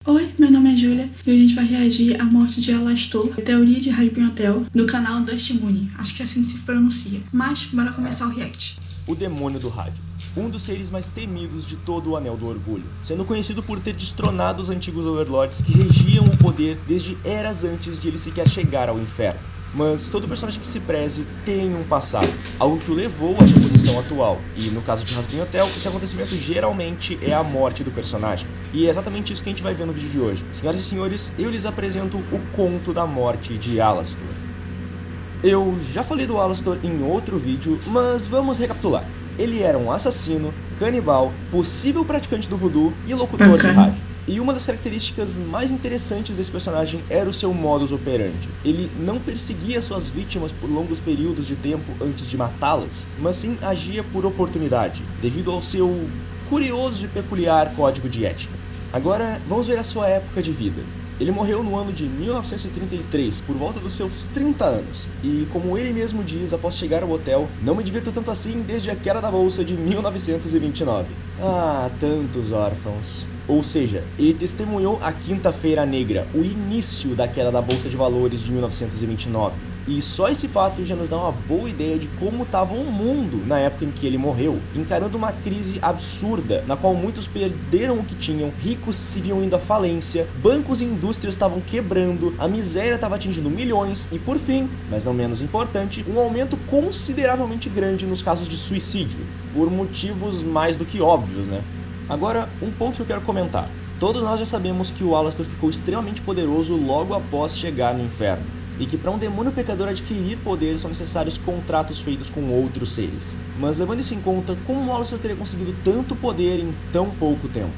Oi, meu nome é Júlia e hoje a gente vai reagir à morte de Alastor, teoria de Hasbin Hotel, do canal Dusty Moon. Acho que assim se pronuncia. Mas, bora começar o react. O demônio do rádio. Um dos seres mais temidos de todo o Anel do Orgulho, sendo conhecido por ter destronado os antigos Overlords que regiam o poder desde eras antes de ele sequer chegar ao inferno. Mas todo personagem que se preze tem um passado, algo que o levou à sua posição atual, e no caso de Hasbin Hotel, esse acontecimento geralmente é a morte do personagem. E é exatamente isso que a gente vai ver no vídeo de hoje. Senhoras e senhores, eu lhes apresento o conto da morte de Alastor. Eu já falei do Alastor em outro vídeo, mas vamos recapitular. Ele era um assassino, canibal, possível praticante do voodoo e locutor de rádio. E uma das características mais interessantes desse personagem era o seu modus operandi. Ele não perseguia suas vítimas por longos períodos de tempo antes de matá-las, mas sim agia por oportunidade, devido ao seu curioso e peculiar código de ética. Agora, vamos ver a sua época de vida. Ele morreu no ano de 1933, por volta dos seus 30 anos, e como ele mesmo diz após chegar ao hotel, não me divirto tanto assim desde a queda da bolsa de 1929. Ah, tantos órfãos. Ou seja, ele testemunhou a Quinta-feira Negra, o início da queda da bolsa de valores de 1929. E só esse fato já nos dá uma boa ideia de como estava o mundo na época em que ele morreu, encarando uma crise absurda, na qual muitos perderam o que tinham, ricos se viam indo à falência, bancos e indústrias estavam quebrando, a miséria estava atingindo milhões e, por fim, mas não menos importante, um aumento consideravelmente grande nos casos de suicídio, por motivos mais do que óbvios, né? Agora, um ponto que eu quero comentar. Todos nós já sabemos que o Alastor ficou extremamente poderoso logo após chegar no inferno, e que para um demônio pecador adquirir poder são necessários contratos feitos com outros seres. Mas levando isso em conta, como o Alastor teria conseguido tanto poder em tão pouco tempo?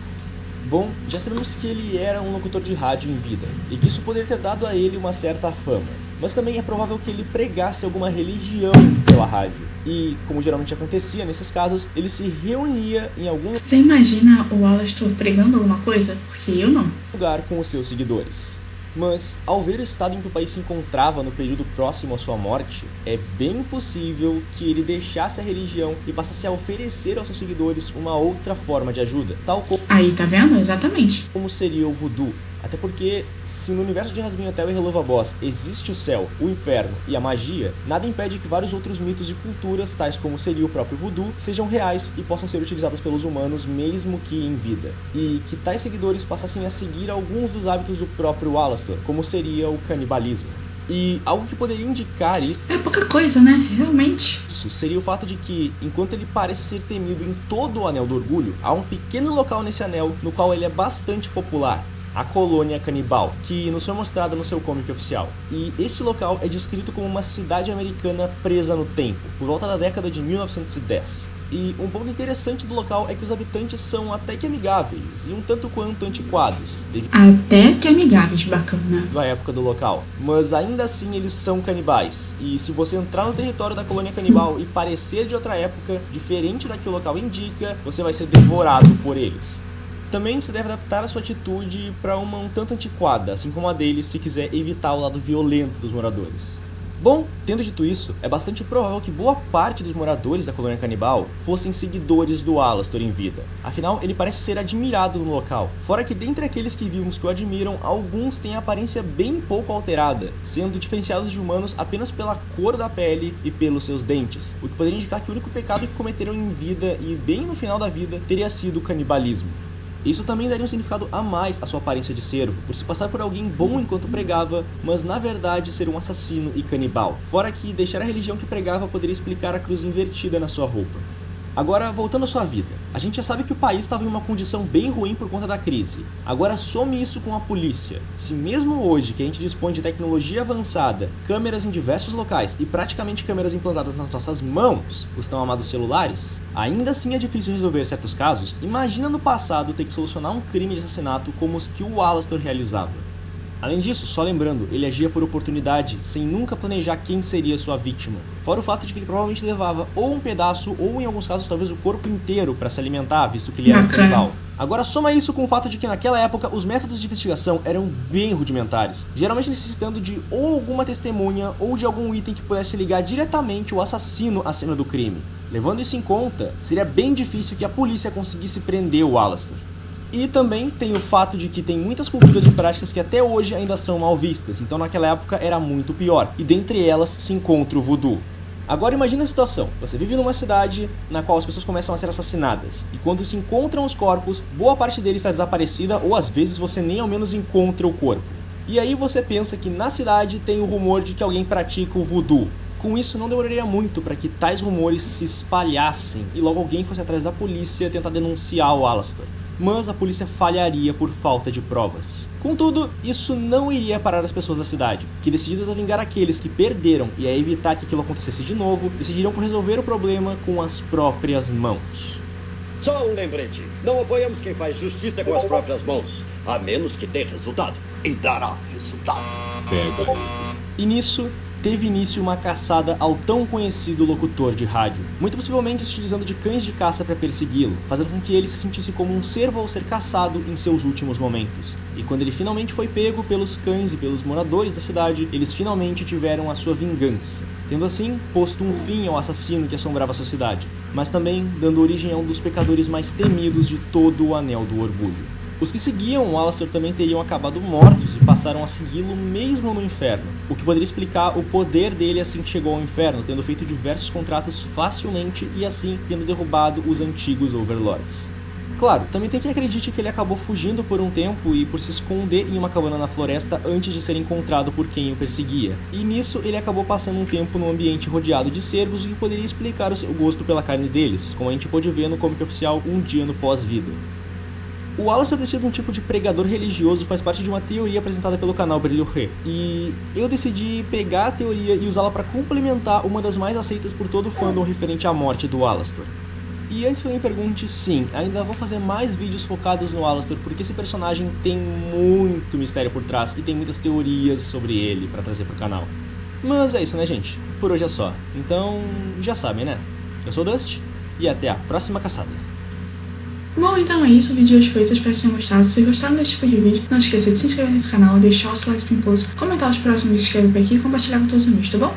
Bom, já sabemos que ele era um locutor de rádio em vida, e que isso poderia ter dado a ele uma certa fama. Mas também é provável que ele pregasse alguma religião pela rádio. E, como geralmente acontecia nesses casos, ele se reunia em algum Você imagina o Alastor pregando alguma coisa? Porque eu não. lugar com os seus seguidores. Mas, ao ver o estado em que o país se encontrava no período próximo à sua morte, é bem possível que ele deixasse a religião e passasse a oferecer aos seus seguidores uma outra forma de ajuda, tal Aí, tá vendo? Exatamente. como seria o voodoo. Até porque, se no universo de Hasbin Hotel e Helluva Boss existe o céu, o inferno e a magia, nada impede que vários outros mitos e culturas, tais como seria o próprio voodoo, sejam reais e possam ser utilizados pelos humanos mesmo que em vida. E que tais seguidores passassem a seguir alguns dos hábitos do próprio Alastor, como seria o canibalismo. E algo que poderia indicar isso É pouca coisa, né? Realmente. seria o fato de que, enquanto ele parece ser temido em todo o Anel do Orgulho, há um pequeno local nesse anel no qual ele é bastante popular. A Colônia Canibal, que nos foi mostrada no seu comic oficial. E esse local é descrito como uma cidade americana presa no tempo, por volta da década de 1910. E um ponto interessante do local é que os habitantes são até que amigáveis e um tanto quanto antiquados, devido Até que amigáveis, bacana. à época do local. Mas ainda assim eles são canibais, e se você entrar no território da Colônia Canibal e parecer de outra época, diferente da que o local indica, você vai ser devorado por eles. Também se deve adaptar a sua atitude para uma um tanto antiquada, assim como a deles, se quiser evitar o lado violento dos moradores. Bom, tendo dito isso, é bastante provável que boa parte dos moradores da Colônia Canibal fossem seguidores do Alastor em vida. Afinal, ele parece ser admirado no local. Fora que dentre aqueles que vimos que o admiram, alguns têm a aparência bem pouco alterada, sendo diferenciados de humanos apenas pela cor da pele e pelos seus dentes, o que poderia indicar que o único pecado que cometeram em vida e bem no final da vida teria sido o canibalismo. Isso também daria um significado a mais à sua aparência de servo, por se passar por alguém bom enquanto pregava, mas na verdade ser um assassino e canibal. Fora que deixar a religião que pregava poderia explicar a cruz invertida na sua roupa. Agora, voltando à sua vida. A gente já sabe que o país estava em uma condição bem ruim por conta da crise. Agora some isso com a polícia. Se mesmo hoje que a gente dispõe de tecnologia avançada, câmeras em diversos locais e praticamente câmeras implantadas nas nossas mãos, os tão amados celulares, ainda assim é difícil resolver certos casos, imagina no passado ter que solucionar um crime de assassinato como os que o Alastor realizava. Além disso, só lembrando, ele agia por oportunidade, sem nunca planejar quem seria sua vítima. Fora o fato de que ele provavelmente levava ou um pedaço, ou em alguns casos talvez o corpo inteiro para se alimentar, visto que ele era um canibal. Agora soma isso com o fato de que naquela época os métodos de investigação eram bem rudimentares, geralmente necessitando de ou alguma testemunha ou de algum item que pudesse ligar diretamente o assassino à cena do crime. Levando isso em conta, seria bem difícil que a polícia conseguisse prender o Alastor. E também tem o fato de que tem muitas culturas e práticas que até hoje ainda são mal vistas, então naquela época era muito pior, e dentre elas se encontra o voodoo. Agora imagine a situação, você vive numa cidade na qual as pessoas começam a ser assassinadas, e quando se encontram os corpos, boa parte deles está desaparecida ou às vezes você nem ao menos encontra o corpo. E aí você pensa que na cidade tem o rumor de que alguém pratica o voodoo. Com isso não demoraria muito para que tais rumores se espalhassem e logo alguém fosse atrás da polícia tentar denunciar o Alastor. Mas a polícia falharia por falta de provas. Contudo, isso não iria parar as pessoas da cidade, que decididas a vingar aqueles que perderam e a evitar que aquilo acontecesse de novo, decidiram por resolver o problema com as próprias mãos. Só um lembrete, não apoiamos quem faz justiça com as próprias mãos, a menos que dê resultado, e dará resultado. Pega ele. E nisso, teve início uma caçada ao tão conhecido locutor de rádio, muito possivelmente se utilizando de cães de caça para persegui-lo, fazendo com que ele se sentisse como um cervo ao ser caçado em seus últimos momentos. E quando ele finalmente foi pego pelos cães e pelos moradores da cidade, eles finalmente tiveram a sua vingança, tendo assim posto um fim ao assassino que assombrava a sua cidade, mas também dando origem a um dos pecadores mais temidos de todo o Anel do Orgulho. Os que seguiam o Alastor também teriam acabado mortos e passaram a segui-lo mesmo no inferno, o que poderia explicar o poder dele assim que chegou ao inferno, tendo feito diversos contratos facilmente e assim tendo derrubado os antigos Overlords. Claro, também tem quem acredite que ele acabou fugindo por um tempo e por se esconder em uma cabana na floresta antes de ser encontrado por quem o perseguia, e nisso ele acabou passando um tempo num ambiente rodeado de cervos, o que poderia explicar o seu gosto pela carne deles, como a gente pôde ver no comic oficial Um Dia no Pós-Vida. O Alastor ter sido um tipo de pregador religioso faz parte de uma teoria apresentada pelo canal Brilho Ré, e eu decidi pegar a teoria e usá-la para complementar uma das mais aceitas por todo o fandom referente à morte do Alastor. E antes que alguém pergunte, sim, ainda vou fazer mais vídeos focados no Alastor, porque esse personagem tem muito mistério por trás e tem muitas teorias sobre ele para trazer pro canal. Mas é isso, né, gente? Por hoje é só. Então, já sabem, né? Eu sou o Dust, e até a próxima caçada. Bom, então é isso, o vídeo de hoje foi isso, espero que tenham gostado. Se gostaram desse tipo de vídeo, não esqueça de se inscrever nesse canal, deixar o seu like no post, comentar os próximos vídeos que eu ver por aqui e compartilhar com todos os amigos, tá bom?